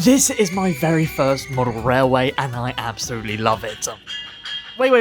This is my very first model railway and I absolutely love it. Wait.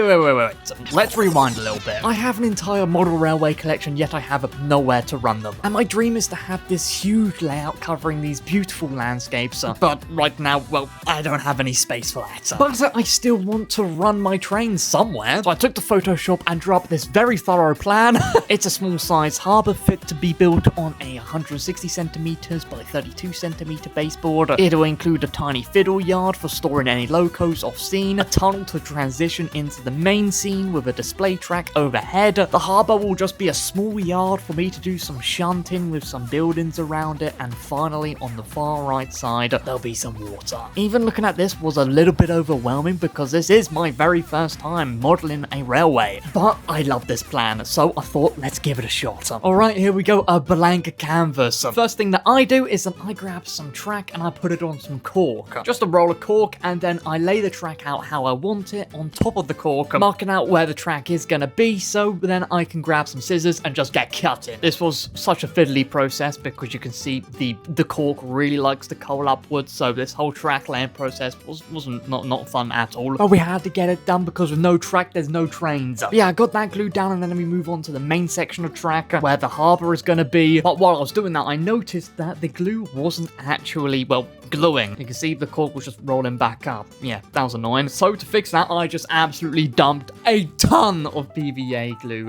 Let's rewind a little bit. I have an entire model railway collection, yet I have nowhere to run them. And my dream is to have this huge layout covering these beautiful landscapes. But right now, well, I don't have any space for that. But I still want to run my trains somewhere. So I took to Photoshop and drew up this very thorough plan. It's a small size harbour fit to be built on a 160 centimeters by 32 centimeter baseboard. It'll include a tiny fiddle yard for storing any locos off scene, a tunnel to transition into the main scene with a display track overhead. The harbour will just be a small yard for me to do some shunting with some buildings around it, and finally on the far right side there'll be some water. Even looking at this was a little bit overwhelming because this is my very first time modelling a railway, but I love this plan, so I thought let's give it a shot. Alright, here we go, a blank canvas. First thing that I do is that I grab some track and I put it on some cork. Just a roll of cork, and then I lay the track out how I want it on top of the cork, marking out where the track is gonna be, so then I can grab some scissors and just get cutting. This was such a fiddly process because you can see the cork really likes to curl upwards, so this whole track laying process wasn't not fun at all. But we had to get it done because with no track, there's no trains. But yeah, I got that glued down, and then we move on to the main section of track where the harbour is gonna be. But while I was doing that, I noticed that the glue wasn't actually, well, gluing. You can see the cork was just rolling back up. Yeah, that was annoying. So to fix that, I just absolutely dumped a ton of PVA glue.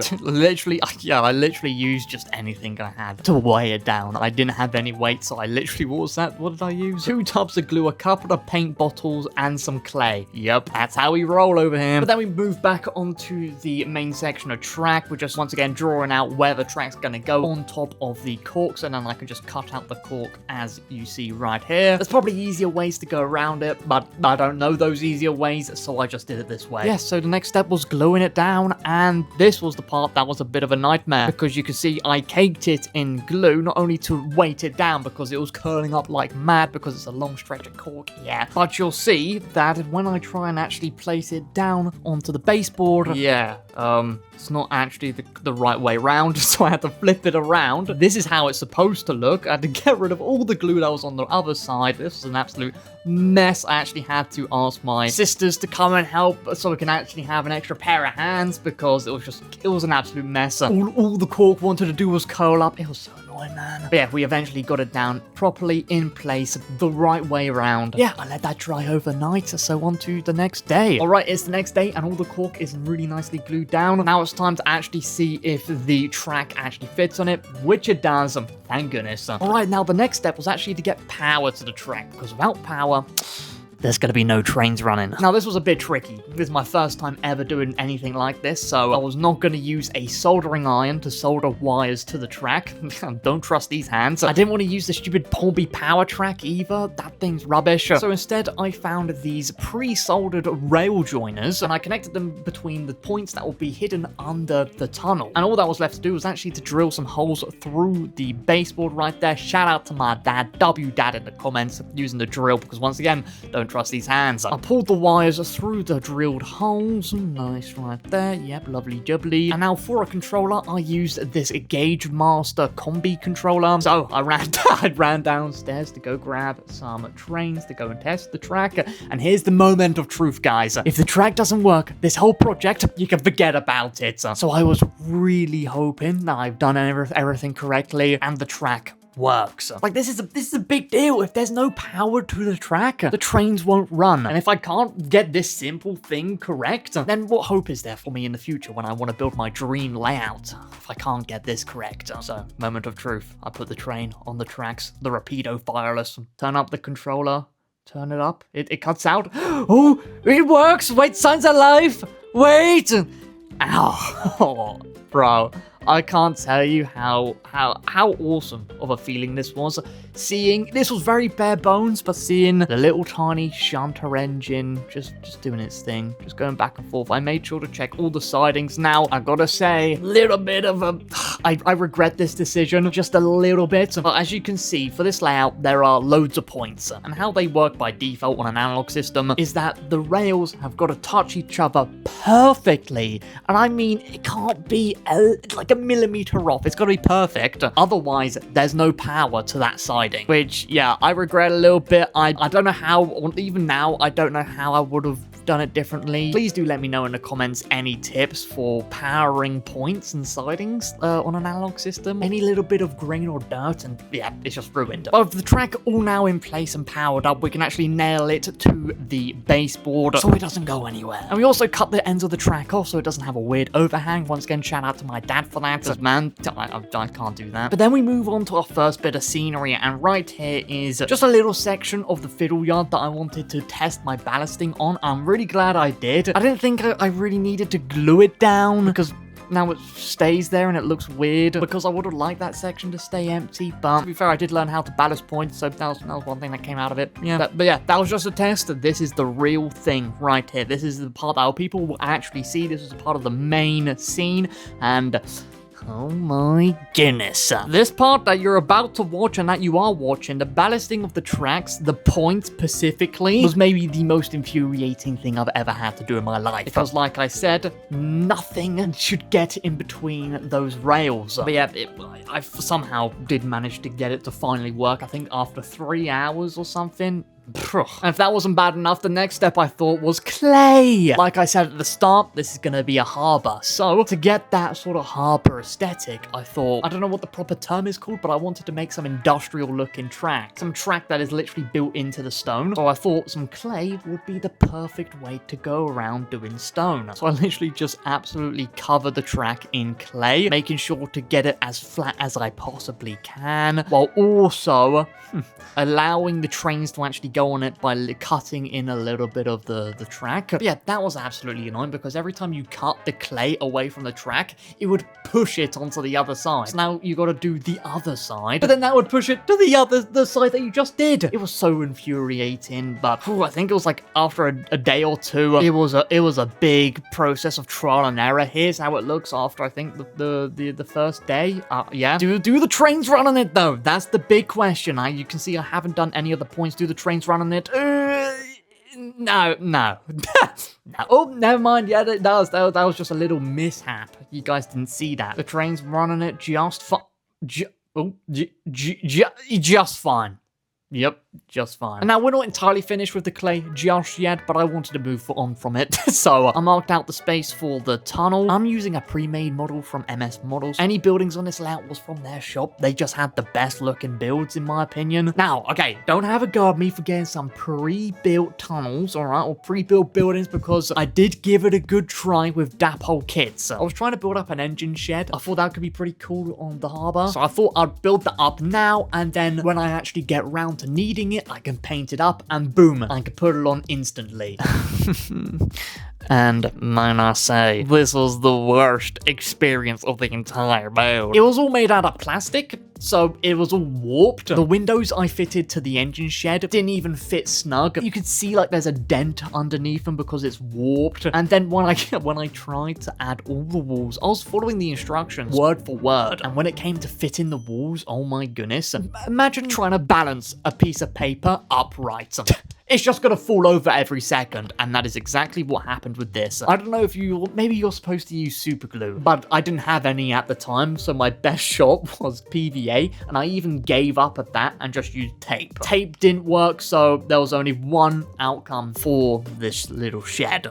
I literally used just anything I had to weigh it down. I didn't have any weight, so I literally, what was that? What did I use? 2 tubs of glue, a couple of paint bottles, and some clay. Yep, that's how we roll over here. But then we move back onto the main section of track. We're just once again drawing out where the track's gonna go on top of the corks, and then I can just cut out the cork as you see right here. There's probably easier ways to go around it, but I don't know those easier ways, so I just did it this way. Yeah, so the next step was gluing it down, and this was the part that was a bit of a nightmare because you can see I caked it in glue, not only to weight it down because it was curling up like mad because it's a long stretch of cork, yeah, but you'll see that when I try and actually place it down onto the baseboard, yeah, it's not actually the right way around, so I had to flip it around. This is how it's supposed to look. I had to get rid of all the glue that was on the other side. This was an absolute mess. I actually had to ask my sisters to come and help so we can actually have an extra pair of hands because it was an absolute mess. All the cork wanted to do was curl up. It was so annoying, man. But yeah, we eventually got it down properly in place the right way around. Yeah, I let that dry overnight, so on to the next day. Alright, it's the next day and all the cork is really nicely glued down. Now it's time to actually see if the track actually fits on it, which it does, thank goodness. Alright, now the next step was actually to get power to the track, because without power, there's gonna be no trains running. Now this was a bit tricky. This is my first time ever doing anything like this, so I was not gonna use a soldering iron to solder wires to the track. Don't trust these hands. I didn't want to use the stupid Polby power track either. That thing's rubbish. So instead I found these pre-soldered rail joiners and I connected them between the points that will be hidden under the tunnel. And all that was left to do was actually to drill some holes through the baseboard right there. Shout out to my dad, W-Dad in the comments, using the drill, because once again, don't trust these hands. I pulled the wires through the drilled holes. Nice right there. Yep, lovely jubbly. And now for a controller, I used this Gauge Master combi controller. So I ran downstairs to go grab some trains to go and test the track. And here's the moment of truth, guys. If the track doesn't work, this whole project, you can forget about it. So I was really hoping that I've done everything correctly and the track works. Like, this is a big deal. If there's no power to the track, the trains won't run. And if I can't get this simple thing correct, then what hope is there for me in the future when I want to build my dream layout if I can't get this correct? So, moment of truth. I put the train on the tracks, the Rapido Fireless, turn up the controller, turn it up, it cuts out. Oh, it works! Wait, Sun's alive! Wait! Ow. Oh, bro. I can't tell you how awesome of a feeling this was. Seeing, this was very bare bones, but seeing the little tiny shunter engine just doing its thing, just going back and forth. I made sure to check all the sidings. Now, I gotta say, little bit of a, I regret this decision just a little bit. But as you can see, for this layout, there are loads of points. And how they work by default on an analog system is that the rails have got to touch each other perfectly. And I mean, it can't be like a millimeter off. It's got to be perfect. Otherwise, there's no power to that side siding, which, yeah, I regret a little bit. I don't know how, even now, I don't know how I would have done it differently. Please do let me know in the comments any tips for powering points and sidings on an analog system. Any little bit of grain or dirt, and yeah, it's just ruined. But with the track all now in place and powered up, we can actually nail it to the baseboard so it doesn't go anywhere. And we also cut the ends of the track off so it doesn't have a weird overhang. Once again, shout out to my dad for that, because man, I can't do that. But then we move on to our first bit of scenery, and right here is just a little section of the fiddle yard that I wanted to test my ballasting on. I'm really glad I did. I didn't think I really needed to glue it down, because now it stays there and it looks weird, because I would have liked that section to stay empty. But to be fair, I did learn how to ballast point, so that was one thing that came out of it. Yeah, but yeah, that was just a test. This is the real thing right here. This is the part that people will actually see. This is part of the main scene, and oh my goodness. This part that you're about to watch and that you are watching, the ballasting of the tracks, the points specifically, was maybe the most infuriating thing I've ever had to do in my life. Because like I said, nothing should get in between those rails. But yeah, I somehow did manage to get it to finally work. I think after 3 hours or something. And if that wasn't bad enough, the next step I thought was clay. Like I said at the start, this is going to be a harbor. So to get that sort of harbor aesthetic, I thought, I don't know what the proper term is called, but I wanted to make some industrial looking track. Some track that is literally built into the stone. So I thought some clay would be the perfect way to go around doing stone. So I literally just absolutely covered the track in clay, making sure to get it as flat as I possibly can, while also allowing the trains to actually go on it by cutting in a little bit of the track. But yeah, that was absolutely annoying, because every time you cut the clay away from the track, it would push it onto the other side. So now you got to do the other side, but then that would push it to the side that you just did. It was so infuriating, but I think it was like after a day or two, it was a big process of trial and error. Here's how it looks after I think the first day. Yeah, do the trains run on it though? That's the big question. You can see I haven't done any of the points. Do the trains run on it? No. No. Oh, never mind. Yeah, it does. That was just a little mishap. You guys didn't see that. The trains run on it just just fine. Yep, just fine. And now we're not entirely finished with the clay just yet, but I wanted to move on from it. So I marked out the space for the tunnel. I'm using a pre-made model from MS Models. Any buildings on this layout was from their shop. They just had the best looking builds in my opinion. Now, okay, don't have a go at me for getting some pre-built tunnels, alright, or pre-built buildings, because I did give it a good try with Dapole kits. I was trying to build up an engine shed. I thought that could be pretty cool on the harbor. So I thought I'd build that up now, and then when I actually get round to needing it, I can paint it up and boom, I can put it on instantly. And might I say, this was the worst experience of the entire build. It was all made out of plastic, so it was all warped. The windows I fitted to the engine shed didn't even fit snug. You could see like there's a dent underneath them because it's warped. And then when I tried to add all the walls, I was following the instructions word for word. And when it came to fitting the walls, oh my goodness. Imagine trying to balance a piece of paper upright. It's just gonna fall over every second, and that is exactly what happened with this. I don't know if maybe you're supposed to use super glue, but I didn't have any at the time, so my best shot was PVA, and I even gave up at that and just used tape. Tape didn't work, so there was only one outcome for this little shed.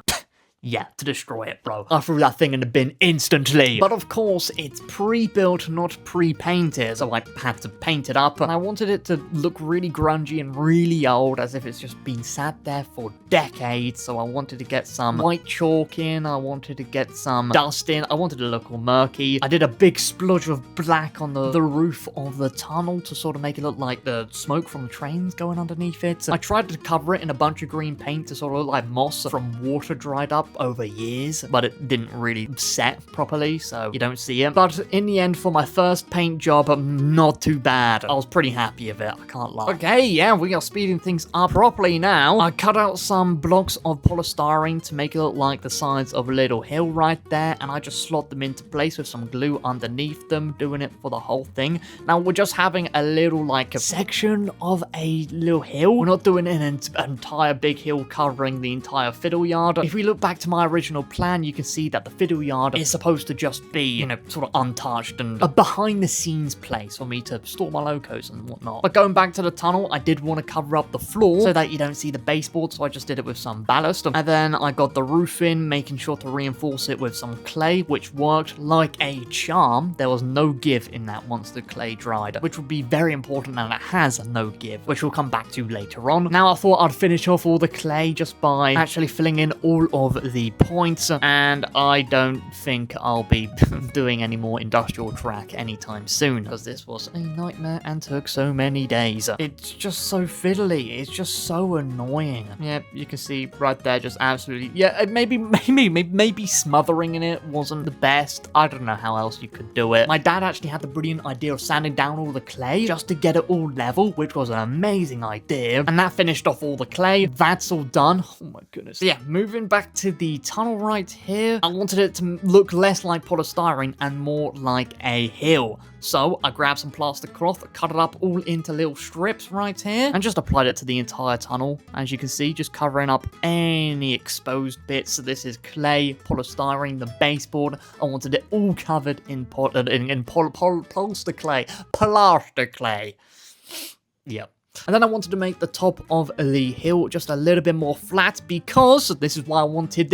Yeah, to destroy it, bro. I threw that thing in the bin instantly. But of course, it's pre-built, not pre-painted, so I had to paint it up, and I wanted it to look really grungy and really old, as if it's just been sat there for decades. So I wanted to get some white chalk in, I wanted to get some dust in, I wanted it to look all murky. I did a big splodge of black on the roof of the tunnel to sort of make it look like the smoke from the trains going underneath it. I tried to cover it in a bunch of green paint to sort of look like moss from water dried up over years, but it didn't really set properly, so you don't see it. But in the end, for my first paint job, not too bad. I was pretty happy with it, I can't lie. Okay, yeah, we are speeding things up properly now. I cut out some blocks of polystyrene to make it look like the sides of a little hill right there, and I just slot them into place with some glue underneath them, doing it for the whole thing. Now we're just having a little like a section of a little hill. We're not doing an entire big hill covering the entire fiddle yard. If we look back to my original plan, you can see that the fiddle yard is supposed to just be, you know, sort of untouched and a behind the scenes place for me to store my locos and whatnot. But going back to the tunnel, I did want to cover up the floor so that you don't see the baseboard, so I just did it with some ballast. And then I got the roof in, making sure to reinforce it with some clay, which worked like a charm. There was no give in that once the clay dried, which would be very important, and it has no give, which we'll come back to later on. Now I thought I'd finish off all the clay just by actually filling in all of the points, and I don't think I'll be doing any more industrial track anytime soon, because this was a nightmare and took so many days. It's just so fiddly, it's just so annoying. Yeah, you can see right there, just absolutely, yeah, maybe smothering in it wasn't the best. I don't know how else you could do it. My dad actually had the brilliant idea of sanding down all the clay just to get it all level, which was an amazing idea, and that finished off all the clay. That's all done. Oh my goodness. So yeah, moving back to the tunnel right here, I wanted it to look less like polystyrene and more like a hill. So I grabbed some plastic cloth, cut it up all into little strips right here, and just applied it to the entire tunnel. As you can see, just covering up any exposed bits. So this is clay, polystyrene, the baseboard. I wanted it all covered in plaster clay. Yep. And then I wanted to make the top of the hill just a little bit more flat, because this is why I wanted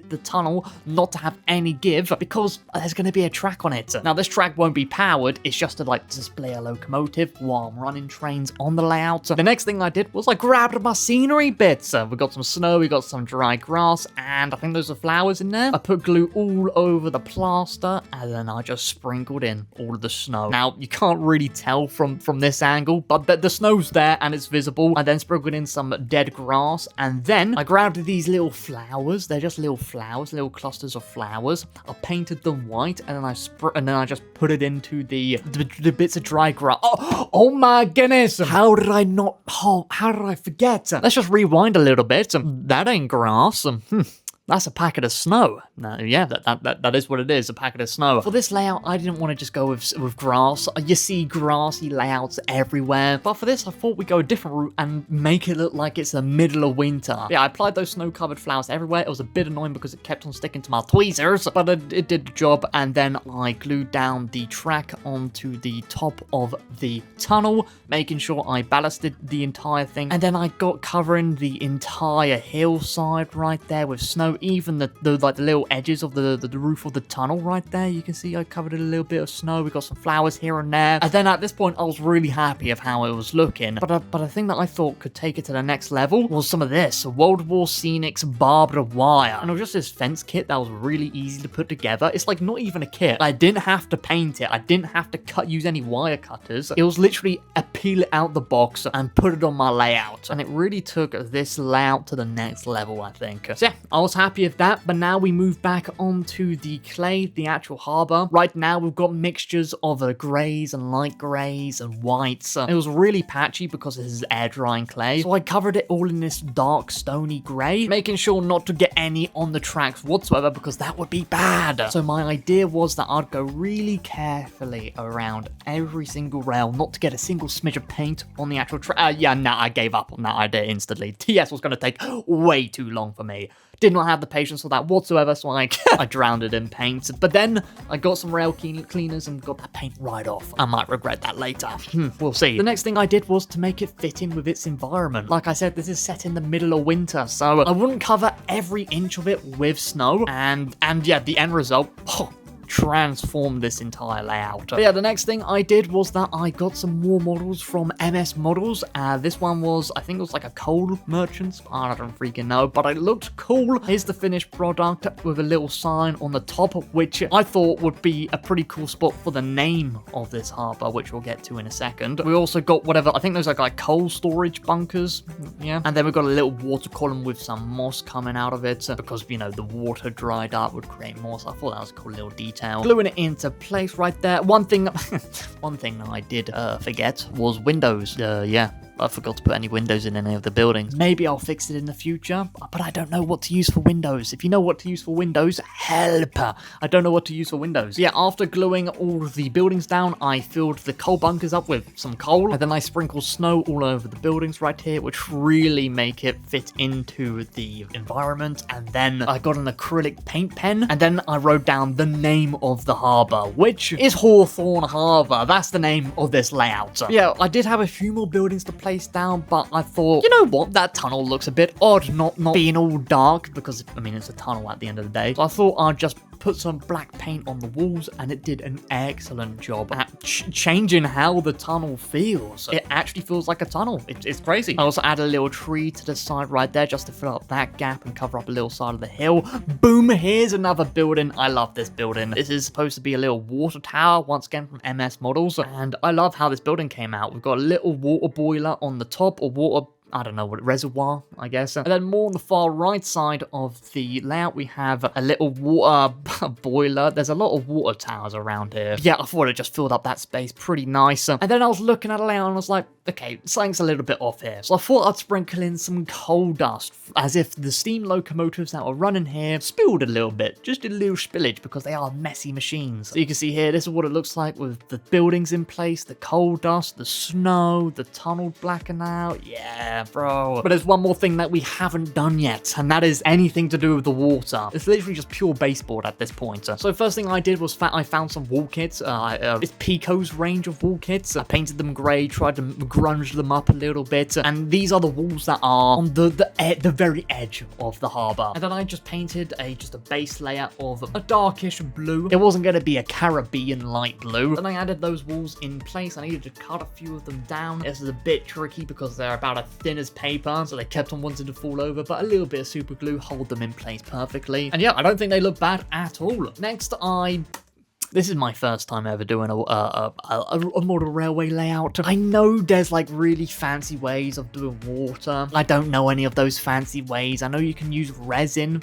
the tunnel not to have any give, because there's going to be a track on it. Now this track won't be powered, it's just to like display a locomotive while I'm running trains on the layout. The next thing I did was I grabbed my scenery bits. We got some snow, we got some dry grass, and I think those are flowers in there. I put glue all over the plaster, and then I just sprinkled in all of the snow. Now you can't really tell from this angle, but the snow's there and it's visible. I then sprinkled in some dead grass, and then I grabbed these little flowers. They're just little flowers, little clusters of flowers. I painted them white, and then I just put it into the bits of dry grass. Oh my goodness! How did I forget? Let's just rewind a little bit. That ain't grass. That's a packet of snow. Yeah, that is what it is, a packet of snow. For this layout, I didn't want to just go with grass. You see grassy layouts everywhere. But for this, I thought we'd go a different route and make it look like it's the middle of winter. Yeah, I applied those snow-covered flowers everywhere. It was a bit annoying because it kept on sticking to my tweezers, but it did the job. And then I glued down the track onto the top of the tunnel, making sure I ballasted the entire thing. And then I got covering the entire hillside right there with snow. Even the little edges of the roof of the tunnel right there, you can see I covered it a little bit of snow. We got some flowers here and there, and then at this point I was really happy of how it was looking. But a thing that I thought could take it to the next level was some of this World War Scenics barbed wire, and it was just this fence kit that was really easy to put together. It's like not even a kit. I didn't have to paint it. I didn't have to use any wire cutters. It was literally peel it out the box and put it on my layout, and it really took this layout to the next level, I think. So yeah, I was happy with that. But now we move back onto the clay, the actual harbor. Right now we've got mixtures of greys and light greys and whites. It was really patchy because this is air drying clay, so I covered it all in this dark stony grey, making sure not to get any on the tracks whatsoever, because that would be bad. So my idea was that I'd go really carefully around every single rail, not to get a single smidge of paint on the actual track. I gave up on that idea instantly. TS was going to take way too long for me. Did not have the patience for that whatsoever, so I drowned it in paint. But then I got some rail cleaners and got that paint right off. I might regret that later. We'll see. The next thing I did was to make it fit in with its environment. Like I said, this is set in the middle of winter, so I wouldn't cover every inch of it with snow. And yeah, the end result, transformed this entire layout. But yeah, the next thing I did was that I got some more models from MS Models. This one was, I think it was like a coal merchant. I don't freaking know, but it looked cool. Here's the finished product with a little sign on the top, which I thought would be a pretty cool spot for the name of this harbor, which we'll get to in a second. We also got whatever, I think those are like coal storage bunkers. Yeah. And then we've got a little water column with some moss coming out of it, because, you know, the water dried up would create moss. I thought that was a cool little detail. Gluing it into place right there. One thing that I did forget was windows. I forgot to put any windows in any of the buildings. Maybe I'll fix it in the future, but I don't know what to use for windows. If you know what to use for windows, help. I don't know what to use for windows. Yeah, after gluing all the buildings down, I filled the coal bunkers up with some coal, and then I sprinkled snow all over the buildings right here, which really make it fit into the environment. And then I got an acrylic paint pen, and then I wrote down the name of the harbour, which is Hawthorne Harbour. That's the name of this layout. Yeah, I did have a few more buildings to place down, but I thought, you know what, that tunnel looks a bit odd, not being all dark, because, I mean, it's a tunnel at the end of the day. So I thought I'd just put some black paint on the walls, and it did an excellent job at changing how the tunnel feels. It actually feels like a tunnel. It's crazy. I also added a little tree to the side right there just to fill up that gap and cover up a little side of the hill. Boom, here's another building. I love this building. This is supposed to be a little water tower, once again from MS Models, and I love how this building came out. We've got a little water boiler on the top, or water, I don't know what, reservoir, I guess. And then more on the far right side of the layout, we have a little water boiler. There's a lot of water towers around here. Yeah, I thought it just filled up that space pretty nice. And then I was looking at a layout and I was like, okay, something's a little bit off here. So I thought I'd sprinkle in some coal dust, as if the steam locomotives that were running here spilled a little bit. Just a little spillage, because they are messy machines. So you can see here, this is what it looks like with the buildings in place, the coal dust, the snow, the tunnel blacking out. Yeah, bro. But there's one more thing that we haven't done yet, and that is anything to do with the water. It's literally just pure baseboard at this point. So first thing I did was I found some wall kits. It's Pico's range of wall kits. I painted them grey, tried to grunge them up a little bit, and these are the walls that are on the very edge of the harbour. And then I just painted just a base layer of a darkish blue. It wasn't going to be a Caribbean light blue. Then I added those walls in place. I needed to cut a few of them down. This is a bit tricky because they're about as thin as paper, so they kept on wanting to fall over, but a little bit of super glue hold them in place perfectly. And yeah, I don't think they look bad at all. Next, this is my first time ever doing a model railway layout. I know there's like really fancy ways of doing water. I don't know any of those fancy ways. I know you can use resin.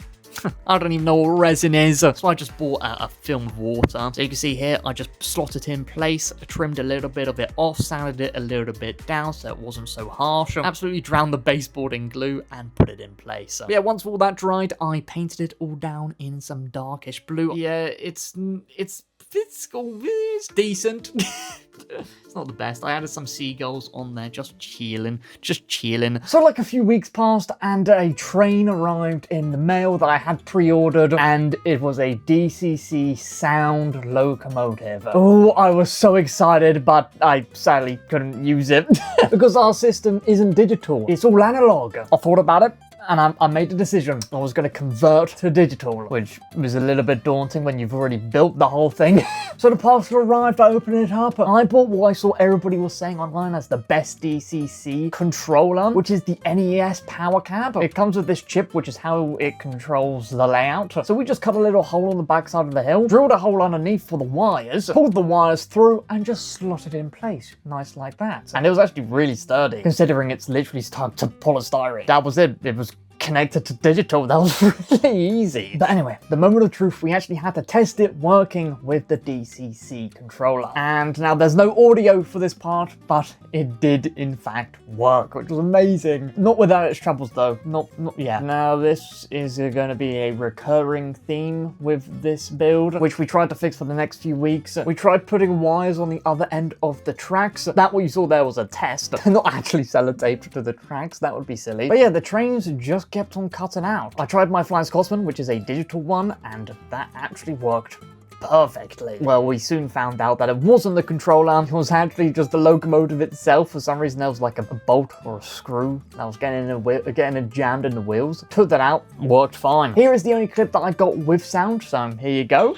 I don't even know what resin is, so I just bought a film of water. So you can see here, I just slotted it in place, trimmed a little bit of it off, sanded it a little bit down so it wasn't so harsh. Absolutely drowned the baseboard in glue and put it in place. So yeah, once all that dried, I painted it all down in some darkish blue. Yeah, it's decent. It's not the best. I added some seagulls on there, just chilling. So like a few weeks passed and a train arrived in the mail that I had pre-ordered, and it was a DCC sound locomotive. Oh, I was so excited, but I sadly couldn't use it because our system isn't digital. It's all analog. I thought about it, and I made a decision. I was going to convert to digital, which was a little bit daunting when you've already built the whole thing. So the parcel arrived, I opened it up, and I bought what I saw everybody was saying online as the best DCC controller, which is the NES power cab. It comes with this chip, which is how it controls the layout. So we just cut a little hole on the backside of the hill, drilled a hole underneath for the wires, pulled the wires through, and just slotted it in place. Nice like that. And it was actually really sturdy, considering it's literally stuck to polystyrene. That was it. It was connected to digital. That was really easy. But anyway, the moment of truth, we actually had to test it working with the DCC controller. And now there's no audio for this part, but it did in fact work, which was amazing. Not without its troubles though. Not yeah. Now this is going to be a recurring theme with this build, which we tried to fix for the next few weeks. We tried putting wires on the other end of the tracks. That what you saw there was a test, not actually sellotaped to the tracks. That would be silly. But yeah, the trains just kept on cutting out. I tried my Flying Scotsman, which is a digital one, and that actually worked perfectly. Well, we soon found out that it wasn't the controller, it was actually just the locomotive itself. For some reason, there was like a bolt or a screw that was getting it jammed in the wheels. Took that out, worked fine. Here is the only clip that I got with sound, so here you go.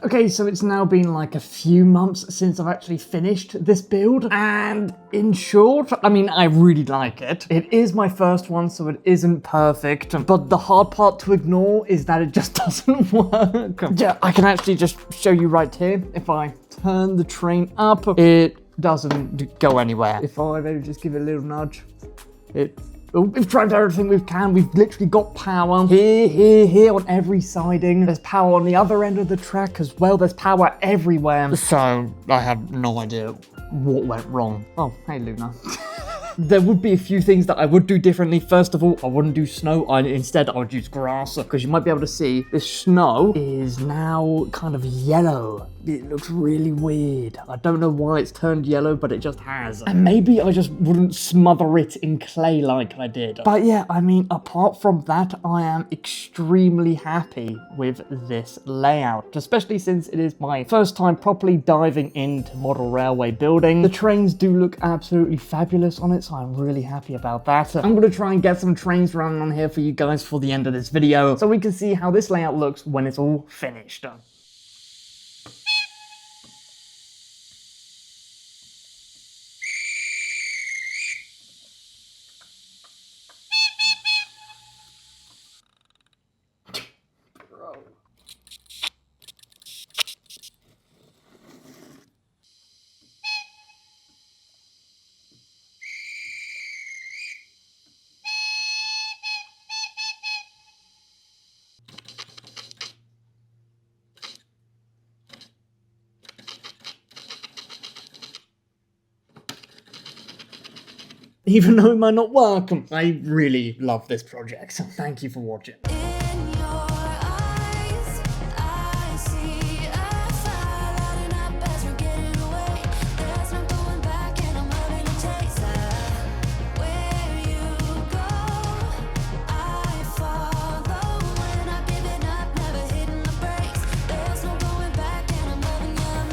Okay, so it's now been like a few months since I've actually finished this build, and in short, I mean, I really like it. It is my first one, so it isn't perfect, but the hard part to ignore is that it just doesn't work. Yeah, I can actually just show you right here. If I turn the train up, it doesn't go anywhere. If I maybe just give it a little nudge, it We've tried everything we can. We've literally got power here on every siding. There's power on the other end of the track as well. There's power everywhere. So I have no idea what went wrong. Oh, hey Luna. There would be a few things that I would do differently. First of all, I wouldn't do snow. Instead, I would use grass, because you might be able to see this snow is now kind of yellow. It looks really weird. I don't know why it's turned yellow, but it just has. And maybe I just wouldn't smother it in clay like I did. But yeah, I mean, apart from that, I am extremely happy with this layout, especially since it is my first time properly diving into model railway building. The trains do look absolutely fabulous on it, so I'm really happy about that. I'm going to try and get some trains running on here for you guys for the end of this video, so we can see how this layout looks when it's all finished. Even though it might not work, I really love this project, so thank you for watching.